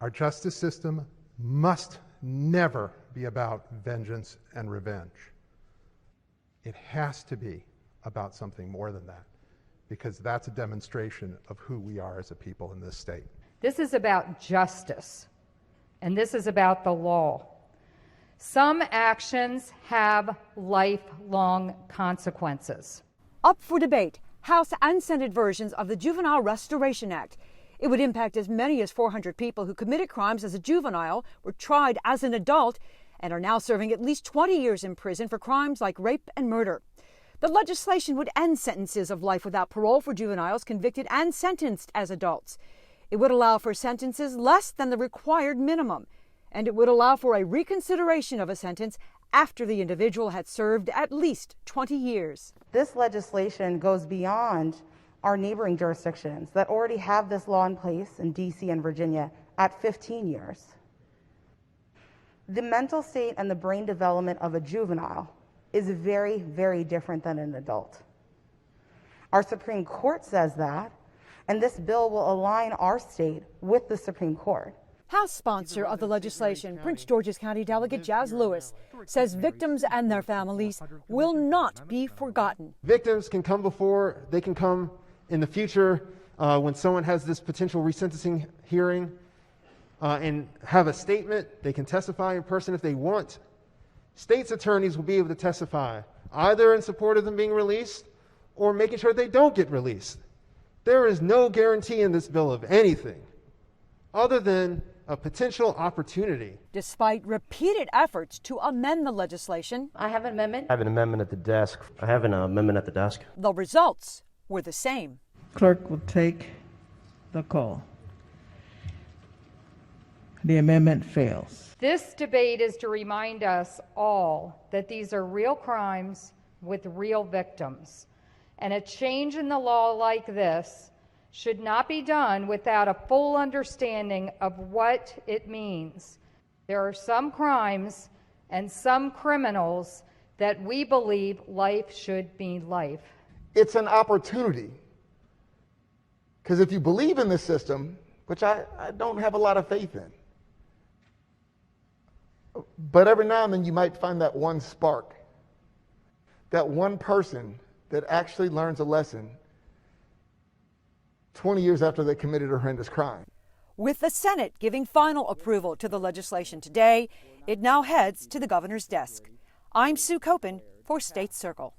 Our justice system must never be about vengeance and revenge. It has to be about something more than that, because that's a demonstration of who we are as a people in this state. This is about justice, and this is about the law. Some actions have lifelong consequences. Up for debate, House and Senate versions of the Juvenile Restoration Act. It would impact as many as 400 people who committed crimes as a juvenile, were tried as an adult, and are now serving at least 20 years in prison for crimes like rape and murder. The legislation would end sentences of life without parole for juveniles convicted and sentenced as adults. It would allow for sentences less than the required minimum, and it would allow for a reconsideration of a sentence after the individual had served at least 20 years. This legislation goes beyond our neighboring jurisdictions that already have this law in place in DC and Virginia at 15 years. The mental state and the brain development of a juvenile is very, very different than an adult. Our Supreme Court says that, and this bill will align our state with the Supreme Court. House sponsor of the legislation, Prince George's County Delegate Jazz Lewis, says victims and their families will not be forgotten. Victims can come before, they can come in the future when someone has this potential resentencing hearing and have a statement. They can testify in person if they want. State's attorneys will be able to testify either in support of them being released or making sure they don't get released. There is no guarantee in this bill of anything other than a potential opportunity. Despite repeated efforts to amend the legislation, I have an amendment. I have an amendment at the desk. I have an amendment at the desk. the results were the same. Clerk will take the call. The amendment fails. This debate is to remind us all that these are real crimes with real victims, and a change in the law like this should not be done without a full understanding of what it means. There are some crimes and some criminals that we believe life should mean life. It's an opportunity. Because if you believe in this system, which I don't have a lot of faith in, but every now and then you might find that one spark, that one person that actually learns a lesson 20 years after they committed a horrendous crime. With the Senate giving final approval to the legislation today, it now heads to the governor's desk. I'm Sue Copen for State Circle.